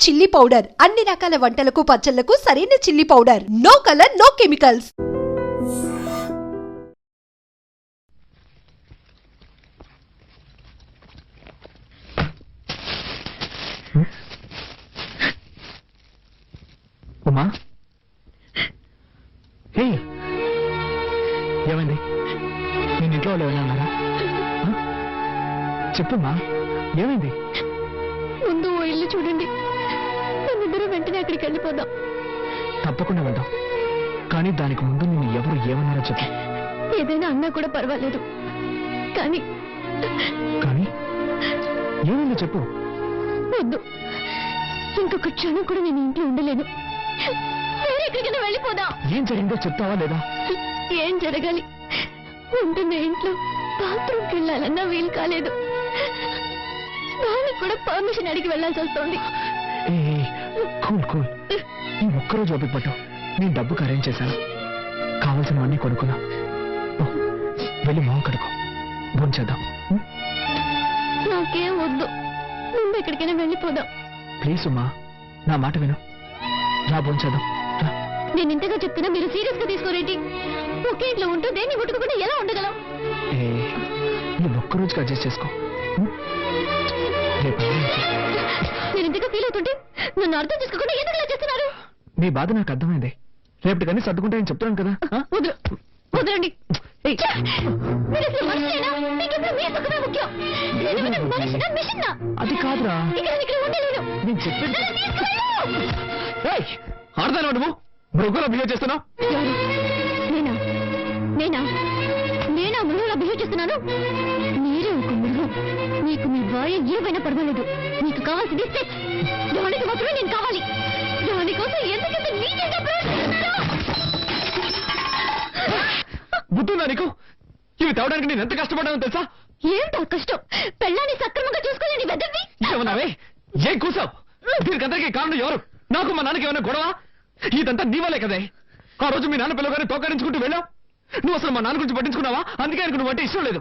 Chilli powder అన్ని రకాల వంటలకు పచ్చళ్లకు సరైన chilli powder. No colour no chemicals. Uma, ఏమైంది? నేను ఇంట్లో వాళ్ళు ఎవరైనా ఉన్నారా? చెప్పమ్మా, ఏమైంది? ముందు ఓ ఇల్లు చూడండి, మనిద్దరూ వెంటనే అక్కడికి వెళ్ళిపోదాం. తప్పకుండా వెళ్దాం, కానీ దానికి ముందు నేను ఎవరు ఏమన్నారో చెప్పు. ఏదైనా అన్నా కూడా పర్వాలేదు, కానీ కానీ ఏమైందో చెప్పు. వద్దు, ఇంకొక క్షణం కూడా నేను ఇంట్లో ఉండలేను. వేరే ఎక్కడికైనా వెళ్ళిపోదాం. ఏం జరిగిందో చెప్తావా లేదా? ఏం జరగాలి? ఉంటున్న ఇంట్లో బాత్రూమ్కి వెళ్ళాలన్నా వీలు కాలేదు. దానికి కూడా పర్మిషన్ అడిగి వెళ్ళాల్సి వస్తుంది. కూల్ కూల్, ఈ ఒక్కరోజు ఓపిక పట్టు. నేను డబ్బుకి అరేంజ్ చేశాను, కావాల్సినవన్నీ కొనుక్కున్నా. వెళ్ళి మొహం కడుకో, భోంచేద్దాం. నాకేం వద్దు, ముందు ఎక్కడికైనా వెళ్ళిపోదాం. ప్లీజ్ ఉమ్మా, నా మాట విను. రా భోంచేద్దాం. నేను ఇంతగా చెప్తున్నా మీరు సీరియస్ గా తీసుకోరేంటి? ఒకే ఇంట్లో ఉంటూ దేన్ని ముట్టుకోకుండా ఎలా ఉండగలం? ఈ ఒక్కరోజుకి అడ్జస్ట్ చేసుకో. నేను ఇంతగా ఫీల్ అవుతుంటే నన్ను అర్థం చేసుకోకుండా ఎందుకు ఇలా చేస్తున్నారు? నీ బాధ నాకు అర్థమైంది. రేపటి కానీ సర్దుకుంటే నేను చెప్తాను కదా. వదలండి. అది కాదురా, నేను చెప్పింది. ఆడదాను నువ్వు మృగంలో బిహేవ్ చేస్తున్నావు. నేనా నేనా నేనా మృగంలో బిహేవ్ చేస్తున్నాను? మీరే ఒక మృగం. మీకు మీ బాయ్ ఏమైనా పర్వాలేదు. మీకు కావాల్సింది సెక్స్. దానికి మాత్రమే నేను కావాలి. దానికోసం ఎందుకంటే నీకేంటో బుద్ధుందా నీకు? ఇవి తేవడానికి నేను ఎంత కష్టపడ్డానో తెలుసా? ఏంటో కష్టం? పెళ్ళాన్ని సక్రమంగా చూసుకోలేని వెదవి. ఏమన్నావే? ఏం కూసావు? దీనికందరికీ కారణం ఎవరు? నాకు మా నాన్నకి ఏమైనా గొడవ? ఇదంతా నీ వల్లే కదే. ఆ రోజు మీ నాన్న పిల్లగానే తోకరించుకుంటూ వెళ్ళావు. నువ్వు అసలు మా నాన్న గురించి పట్టించుకున్నావా? అందుకే ఆయనకు నువ్వు అంటే ఇష్టం లేదు.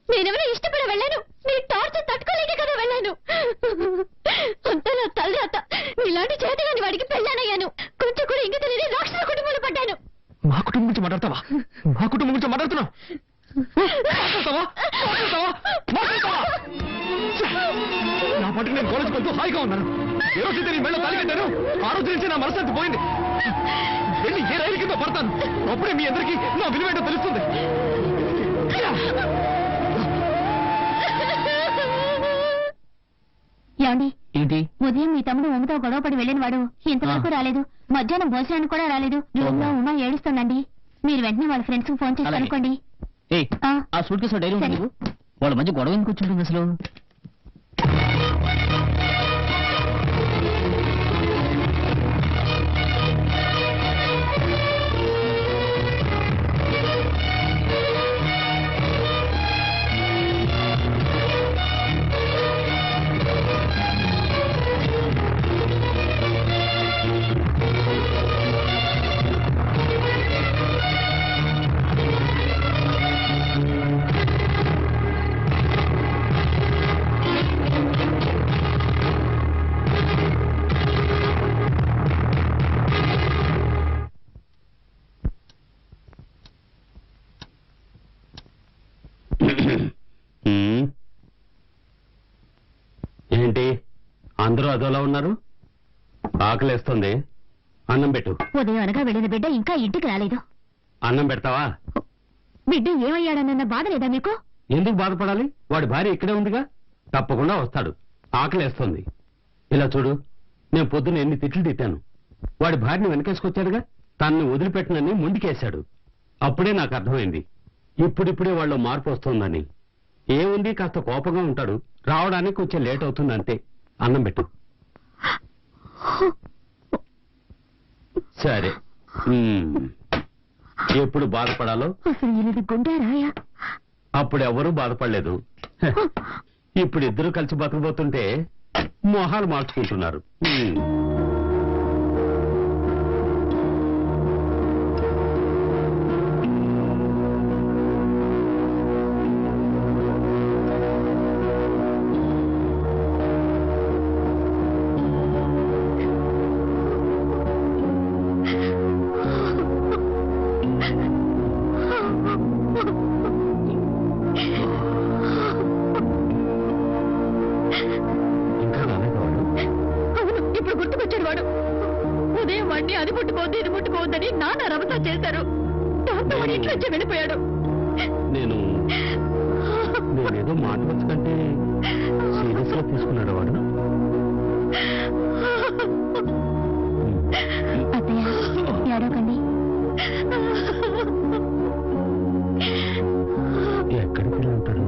నేనెవరో ఇష్టపడ వెళ్ళాను. నీ టార్చర్ తట్టుకోలేక కదా వెళ్ళాను. అంతా నా తలరాత. నీలాంటి చేతగాని వాడికి పెళ్ళానయ్యాను. కొంచెం కూడా ఇంక తెలియని రాక్షస కుటుంబంలో పడ్డాను. మా కుటుంబం గురించి మాట్లాడతావా? మా కుటుంబం గురించి మాట్లాడుతున్నావు? నా పాటికి నేను కాలేజ్కి వెళ్తూ హాయిగా ఉన్నాను. ఏ రోజైతే నీ మెళ్ళ తాలి కట్టాను, ఆ రోజు నుంచి నా మనసు పోయింది. వెళ్ళి ఏ రైలు కింద పడతాను. అప్పుడే మీ అందరికీ నా విలువేంటో తెలుస్తుంది. ఏమండి? ఏంటి? ఉదయం మీ తమ్ముడు ఉమ్మతో గొడవపడి వెళ్ళిన వాడు ఇంతవరకు రాలేదు. మధ్యాహ్నం భోజనానికి కూడా రాలేదు. రూమ్లో ఉమా ఏడుస్తుందండి. మీరు వెంటనే వాళ్ళ ఫ్రెండ్స్ కు ఫోన్ చేసి అనుకోండి. ఆ సూట్ కేసు డైరీ ఉంది. వాళ్ళ మధ్య గొడవ ఎందుకు వచ్చింటుంది అసలు? ఏంటి అందరూ అదోలా ఉన్నారు? ఆకలేస్తుంది, అన్నం పెట్టు. ఉదయం అనగా వెళ్ళిన బిడ్డ ఇంకా ఇంటికి రాలేదు. అన్నం పెడతావా? బిడ్డ ఏమయ్యాడన్న బాధ లేదా మీకు? ఎందుకు బాధపడాలి? వాడి భార్య ఇక్కడే ఉందిగా, తప్పకుండా వస్తాడు. ఆకలేస్తుంది. ఇలా చూడు, నేను పొద్దున ఎన్ని తిట్లు తిట్టాను. వాడి భార్యని వెనకేసుకొచ్చాడుగా, తనని వదిలిపెట్టనని ముందుకేశాడు. అప్పుడే నాకు అర్థమైంది ఇప్పుడిప్పుడే వాళ్ళు మార్పు వస్తుందని. ఏముంది, కాస్త కోపంగా ఉంటాడు, రావడానికి కొంచెం లేట్ అవుతుంది అంతే. అన్నం పెట్టు. సరే, ఎప్పుడు బాధపడాలో అప్పుడు ఎవరూ బాధపడలేదు. ఇప్పుడు ఇద్దరు కలిసి బతకబోతుంటే మొహాలు మార్చుకుంటున్నారు. అది ముట్టుకోవద్దు ఇది ముట్టుకోవద్దని నాన్న రమతా చేశారు. దాంతో వాడి ఇంట్లో వచ్చి వెళ్ళిపోయాడు. నేనేదో మాట వచ్చకంటే సీరియస్ గా తీసుకున్నాడు వాడు. అత్తయ్య ఏడవకండి. ఎక్కడికి వెళ్ళి ఉంటాడు?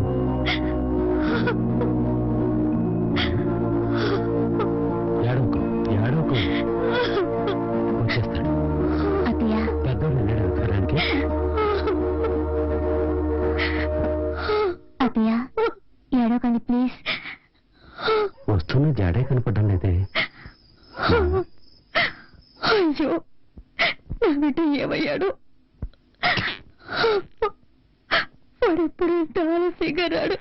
ఏడవకు వచ్చేస్తాడు. అత్తయ్య పెద్దోడు వెళ్ళాడు వెతకడానికి. అత్తయ్య ఏడవకండి ప్లీజ్. వస్తున్న జాడే కనపడ్డం లేదే. అయ్యో నా బిడ్డ ఏమయ్యాడు? వాడెప్పుడు ఇంత ఆలస్యంగా రాడు.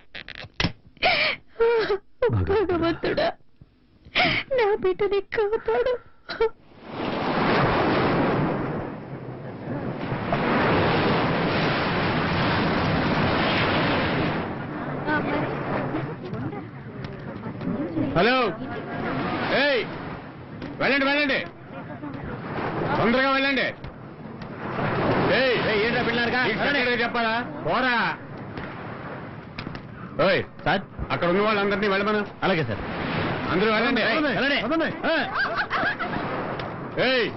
భగవంతుడా నా బిడ్డని కాపాడు. హలో, ఏయ్ వెళ్ళండి వెళ్ళండి, తొందరగా వెళ్ళండి. ఏంటా పిల్లలుగా చెప్పాలా? పోరా. ఓయ్ సార్, అక్కడ ఉన్న వాళ్ళందరినీ వెళ్ళమను. అలాగే సార్, అందరూ వెళ్ళండి. ఏయ్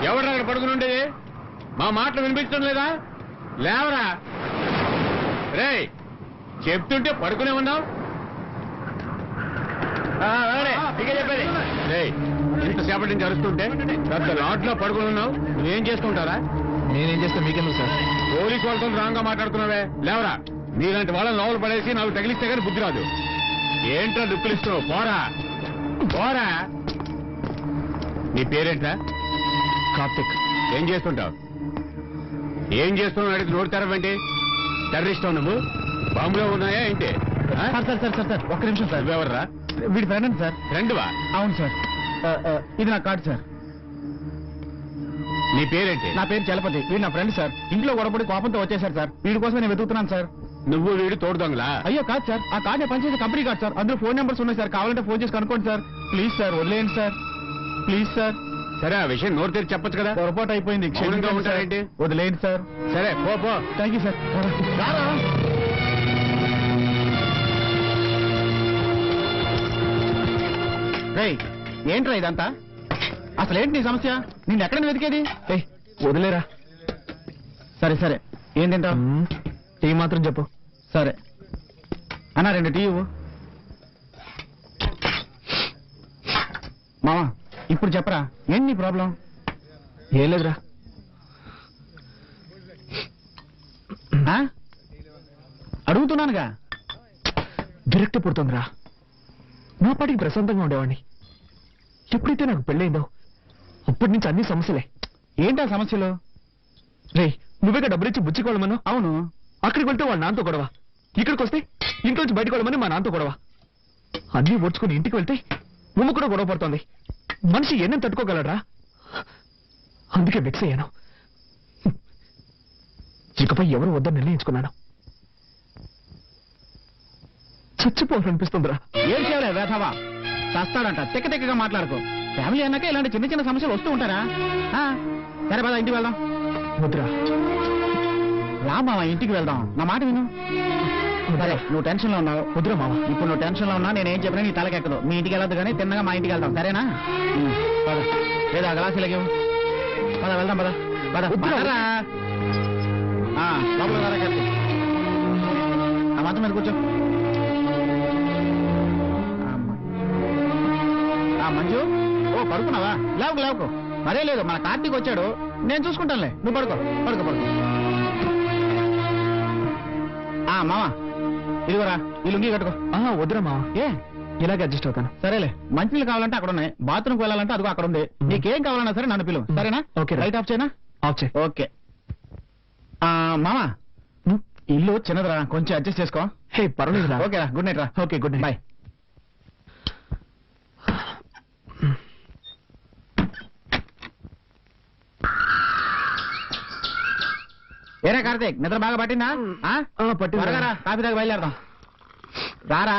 ఎవరు అక్కడ పడుకుని ఉండేది? మా మాటలు వినిపించడం లేదా? లేవరా. రే చెప్తుంటే పడుకునే ఉన్నావు. చెప్పేది ఇంతసేపటి నుంచి అరుస్తుంటే పెద్ద లాట్లో పడుకుని ఉన్నావు. నువ్వేం చేసుకుంటారా? నేనేం చేస్తా మీకెందుకు సార్? పోలీసు వాళ్ళతో రాంగ్ గా మాట్లాడుతున్నావే. లేవరా. నీలాంటి వాళ్ళని లోపల పడేసి నాకు తగిలిస్తే కానీ బుద్ధి రాదు. ఏంట్రా దుక్కులిస్తున్నావు? పోరా పోరా. నీ పేరేంట్రా? కార్తిక్. ఏం చేస్తుంటావు? ఏం చేస్తున్నావు అడిగి నోరు తెరవంటి. టెర్రరిస్ట్ నువ్వు? బాంబులో ఉన్నాయా ఏంటి? సార్ ఒక్క నిమిషం సార్. నువ్వెవర్రా? వీడి ఫ్రెండ్ సార్. ఫ్రెండ్వా? అవును సార్. ఇది నా కార్డు సార్. నీ పేరేంటి? నా పేరు చలపతి. వీడు నా ఫ్రెండ్ సార్. ఇంట్లో గొడవపడి కోపంతో వచ్చేసారు సార్. వీడి కోసం నేను వెతుకుతున్నాను సార్. నువ్వు వీడు తోడు దొంగలా? అయ్యో కాదు సార్, ఆ కార్డు నేను పనిచేసే కంపెనీ కార్డు సార్. అందులో ఫోన్ నెంబర్స్ ఉన్నాయి సార్. కావాలంటే ఫోన్ చేసి కనుక్కోండి సార్. ప్లీజ్ సార్ వదిలేయండి సార్. Please sir. సరే, ఆ విషయం నోరు తెరిచి చెప్పొచ్చు కదా. పొరపాటు అయిపోయింది. మౌనంగా ఉంటారేంటి? వదిలేయండి సార్. సరే పో. Thank you sir. రేయ్ ఏంట్రా ఇదంతా? అసలేంటి నీ సమస్య? నిన్ను ఎక్కడ వెతికేది? వదిలేరా. సరే ఏం తింటావు? టీ మాత్రం చెప్పు. సరే అన్నా 2 టీ ఇవ్వు. మావా ఇప్పుడు చెప్పరా, ఏంటి నీ ప్రాబ్లం? ఏం లేదురా. అడుగుతున్నానుగా. విరక్తి పుడుతుందిరా. నా పాటికి ప్రశాంతంగా ఉండేవాడిని. ఎప్పుడైతే నాకు పెళ్ళైందో అప్పటి నుంచి అన్ని సమస్యలే. ఏంటా సమస్యలు? రే నువ్వేగా డబ్బులిచ్చి బుచ్చుకోవాలమను. అవును. అక్కడికి వెళ్తే వాళ్ళ నాన్నతో గొడవ. ఇక్కడికి వస్తే ఇంట్లోంచి బయటకు వెళ్ళమని మా నాన్నతో గొడవ. అన్నీ ఓడ్చుకుని ఇంటికి వెళ్తే ఉమ్మ కూడా గొడవ పడుతోంది. మనిషి ఎన్నం తట్టుకోగలరా? అందుకే మిక్స్ అయ్యాను. ఇకపై ఎవరు వద్దని నిర్ణయించుకున్నాను. చచ్చిపోవాలనిపిస్తుందిరా. ఏం చేయలే వేధవా. చస్తాడంట. తెక్కగా మాట్లాడుకో. ఫ్యామిలీ అన్నాక ఇలాంటి చిన్న సమస్యలు వస్తూ ఉంటారా? సరే పద ఇంటికి వెళ్దాం. వద్దురా. రా మావా ఇంటికి వెళ్దాం. నా మాట విను. సరే నువ్వు టెన్షన్ లో ఉన్నావు. వద్దురా మావా. ఇప్పుడు నువ్వు టెన్షన్ లో ఉన్నా నేనేం చెప్పినా నీ తలకెక్కదు. మీ ఇంటికి వెళ్ళదు కానీ తిన్నగా మా ఇంటికి వెళ్దాం. సరేనా? పద. లేదా గ్లాసు లగేవు. పద వెళ్దాం. పద పదరా. లోపల రా కలిసి. ఆ మంచం మీద కూర్చో. మంజు ఓ పడుకున్నావా? లేవుకు. మరే లేదు, మన కార్తీక్ వచ్చాడు. నేను చూసుకుంటానులే. నువ్వు పడుకో. మావా ఇదిగోరా ఈ లుంగి కట్టుకో. వద్దురా మావా. ఏ ఇలాగే అడ్జస్ట్ అవుతాను. సరేలే. మంచినీళ్ళు కావాలంటే అక్కడ ఉన్నాయి. బాత్రూమ్కి వెళ్ళాలంటే అదిగో అక్కడ ఉంది. నీకేం కావాలన్నా సరే నన్ను పిలువు. సరేనా? ఓకే. లైట్ ఆఫ్ చేయనా? ఆఫ్ చేయి. ఓకే. మావా ఇల్లు చిన్నదిరా, కొంచెం అడ్జస్ట్ చేసుకో. హే పర్వాలేదురా. ఓకేరా. గుడ్ నైట్ రా. Okay good night. బాయ్. ఏరా కార్తీక్, నిద్ర బాగా పట్టిందా? పట్టింది. త్వరగా రా, కాఫీ దాకా బయలుదేరదాం. రారా.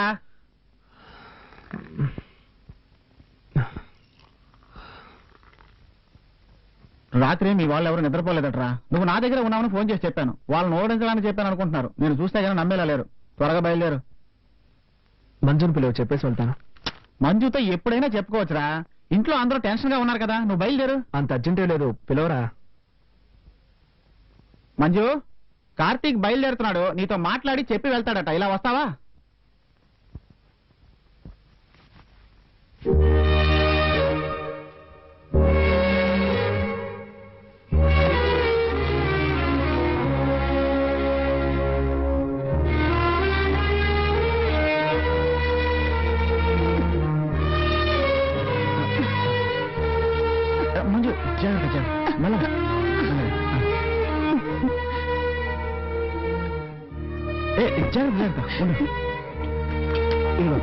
రాత్రి మీ వాళ్ళు ఎవరు నిద్రపోలేదట్రా. నువ్వు నా దగ్గర ఉన్నావని ఫోన్ చేసి చెప్పాను. వాళ్ళని ఓడించాలని చెప్పాను అనుకుంటున్నారు. నేను చూస్తే కానీ నమ్మేలా లేరు. త్వరగా బయలుదేరు. మంజుని పిలువ చెప్పేసి వెళ్తాను. మంజుతో ఎప్పుడైనా చెప్పుకోవచ్చురా. ఇంట్లో అందరూ టెన్షన్ గా ఉన్నారు కదా. నువ్వు బయలుదేరు. అంత అర్జెంటే లేదు, పిలవరా. మంజు, కార్తీక్ బయలుదేరుతున్నాడు. నీతో మాట్లాడి చెప్పి వెళ్తాడట. ఇలా వస్తావా? మంజు జాగ్రత్త, మెల్లగా. జాగ్రత్త ఉండు. ఇదిగో.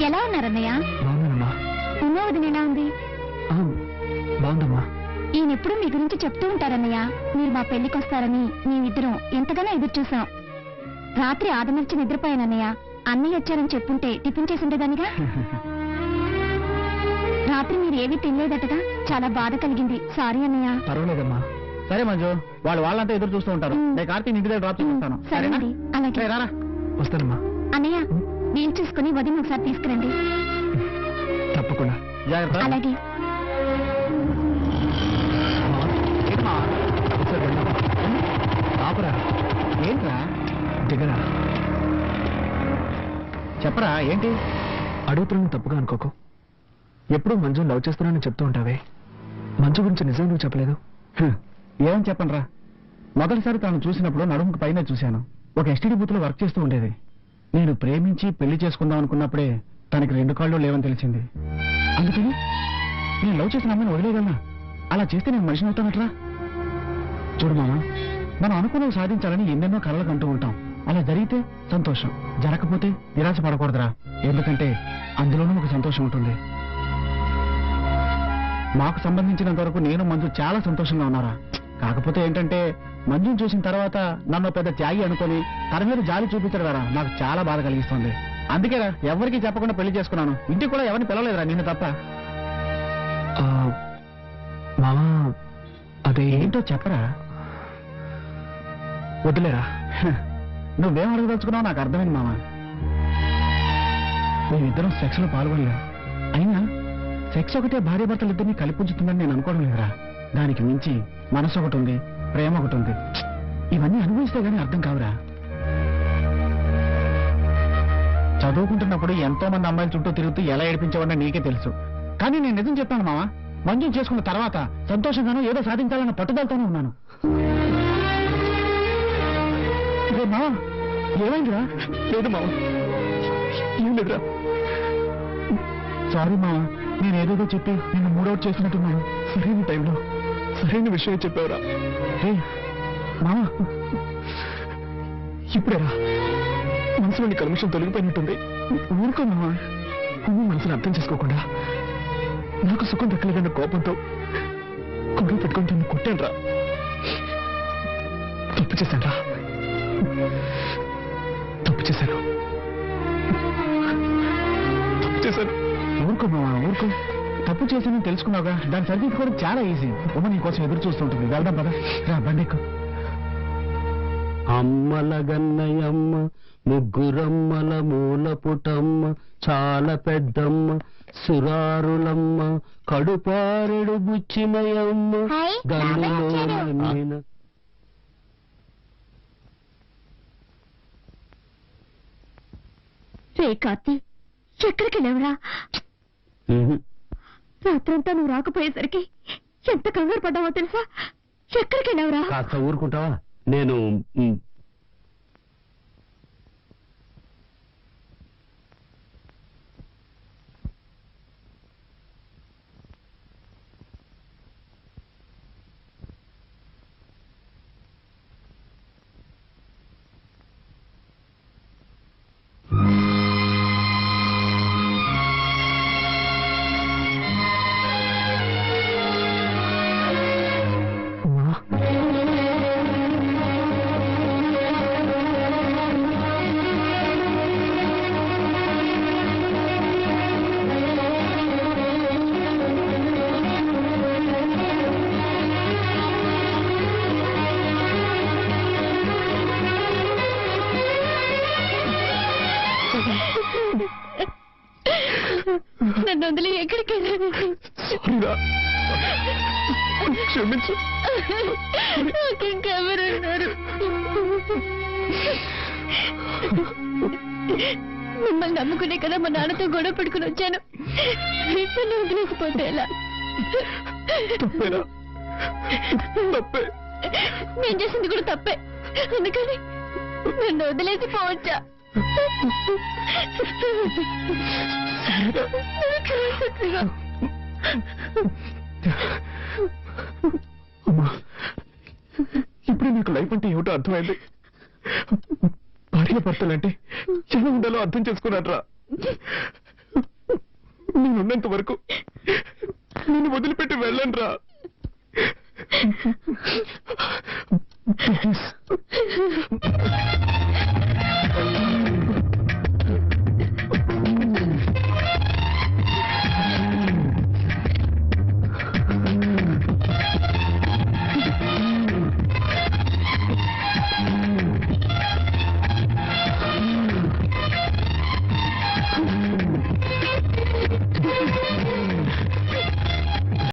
ఎలా ఉన్నారన్నయ్య? బాగున్నానమ్మా. ఉన్నా వదిన ఎలా ఉంది? బాగుందమ్మా. ఈయన ఎప్పుడు మీ గురించి చెప్తూ ఉంటారన్నయ్య. మీరు మా పెళ్లికి వస్తారని మేమిద్దరం ఎంతగానో ఎదురు చూసాం. రాత్రి ఆదమర్చి నిద్రపోయానన్నయ్య. అన్నయ్య వచ్చారని చెప్పుంటే టిఫిన్ చేసి ఉండేదానిగా. రాత్రి మీరు ఏమీ తినలేదటగా. చాలా బాధ కలిగింది. సారీ అన్నయ్య. పర్వాలేదమ్మా. సరే మంజు, వాళ్ళంతా ఎదురు చూస్తూ ఉంటారు. నేను కార్తీక్ ఇంటి దగ్గర డ్రాప్ చేస్తాను. సరేనండి, అలాగే. రారా. వస్తానమ్మా. అన్నయ్య, నేను చూసుకుని వదిన ఒకసారి తీసుకురండి. తప్పకుండా. జాగ్రత్త. అలాగే. ఒకసారి వెళ్దాం. ఆపరా. ఏంట్రా? దిగరా. చెప్పరా ఏంటి? అడుగుతున్నాను, తప్పుగా అనుకోకు. ఎప్పుడు మంజు లవ్ చేస్తున్నానని చెప్తూ ఉంటావే, మంజు గురించి నిజం నువ్వు చెప్పలేదు. ఏమని చెప్పనరా. మొదటిసారి తను చూసినప్పుడు నడుముకు పైన చూశాను. ఒక ఎస్టీడీ బూత్ లో వర్క్ చేస్తూ ఉండేది. నేను ప్రేమించి పెళ్లి చేసుకుందాం అనుకున్నప్పుడే తనకి 2 కాళ్ళు లేవని తెలిసింది. అందుకని నేను లవ్ చేసిన అమ్మాయిని వదిలేయగలనా? అలా చేస్తే నేను మనిషిని అవుతానట్రా. చూడు మామ, మనం అనుకున్నవి సాధించాలని ఎన్నెన్నో కలలు కంటూ ఉంటాం. అలా జరిగితే సంతోషం, జరగకపోతే నిరాశ పడకూడదురా. ఎందుకంటే అందులోనూ ఒక సంతోషం ఉంటుంది. మాకు సంబంధించినంత వరకు నేను మంజు చాలా సంతోషంగా ఉన్నారా. కాకపోతే ఏంటంటే మంజుని చూసిన తర్వాత నన్ను పెద్ద త్యాగి అనుకొని తన మీద జాలి చూపించడం ద్వారా నాకు చాలా బాధ కలిగిస్తుంది. అందుకేరా ఎవరికి చెప్పకుండా పెళ్లి చేసుకున్నాను. ఇంటికి కూడా ఎవరిని పిలవలేదురా, నిన్ను తప్ప. మామా, అదే ఏంటో చెప్పరా. వదిలేరా. నువ్వేం అడగదలుచుకున్నావు నాకు అర్థమైంది మామ. మేమిద్దరం సెక్స్ లో పాల్గొనలేం. అయినా సెక్స్ ఒకటే భార్యాభర్తలిద్దరినీ కలిపుంచుతుందని నేను అనుకోవడం లేదురా. దానికి మించి మనసు ఒకటి ఉంది, ప్రేమ ఒకటి ఉంది. ఇవన్నీ అనుభవిస్తే గానీ అర్థం కావురా. చదువుకుంటున్నప్పుడు ఎంతో మంది అమ్మాయిల చుట్టూ తిరుగుతూ ఎలా ఏడిపించేవాడినా నీకే తెలుసు. కానీ నేను నిజం చెప్తాను మామ, మంజుని చేసుకున్న తర్వాత సంతోషంగానూ ఏదో సాధించాలన్న పట్టుదలతోనే ఉన్నాను. మామ, ఏమైందిరా? లేదు మామ, ఏం లేదురా. సారీ మామ, నేనేదేదో చెప్పి నిన్ను మూడౌట్ చేసినట్టున్నాను. సరైన టైంలో సరైన విషయం చెప్పావురా. మామ, ఇప్పుడేరా మనసులోని కల్మషం తొలగిపోయినట్టుంది. ఊరుకో మామ. నువ్వు మనసును అర్థం చేసుకోకుండా నాకు సుఖం దక్కలేదన్న కోపంతో గొడవ పెట్టుకుని నిన్ను కొట్టానురా. తప్పు చేశానురా. తప్పు చేశాను. ఊరుకో మామ, ఊరుకో. తప్పు చేశానని తెలుసుకున్నావుగా, దాన్ని సరిదిద్దుకోవడం చాలా ఈజీ. ఉమ్మ నీ కోసం ఎదురు చూస్తుంటుంది. వెళ్దాం పద. రా, బండికు. అమ్మల గన్నయమ్మ, ముగ్గురమ్మల మూల పుటమ్మ, చాలా పెద్దమ్మ, సురారులమ్మ, కడుపారెడు బుచ్చినయమ్మ, హాయ్, గన్నులో బాబాయ్ వచ్చాడు. నన్నిన. రే కార్తీ, ఎక్కడికి వెళ్ళావురా? రాత్రంతా నువ్వు రాకపోయేసరికి ఎంత కంగారు పడ్డావో తెలుసా? ఎక్కడికి వెళ్ళావురా? కాస్త ఊరుకుంటావా? నేను నన్ను వదిలి ఎక్కడికి వెళ్ళాను? సారీరా, క్షమించు. నాకు ఇంకెవరున్నారు? మిమ్మల్ని నమ్ముకునే కదా మా నాన్నతో గొడవ పడుకుని వచ్చాను. నన్ను వదిలేసిపోతే ఎలా? తప్పేరా? తప్పే. నేను చేసింది కూడా తప్పే. అందుకని నన్ను వదిలేసి పోవచ్చా? అమ్మా, ఇప్పుడే నీకు లైఫ్ అంటే ఏమిటో అర్థమైంది. భార్య భర్తలంటే ఎలా ఉండాలో అర్థం చేసుకున్నాడ్రా. నేనున్నంత వరకు నిన్ను వదిలిపెట్టి వెళ్ళండి రా.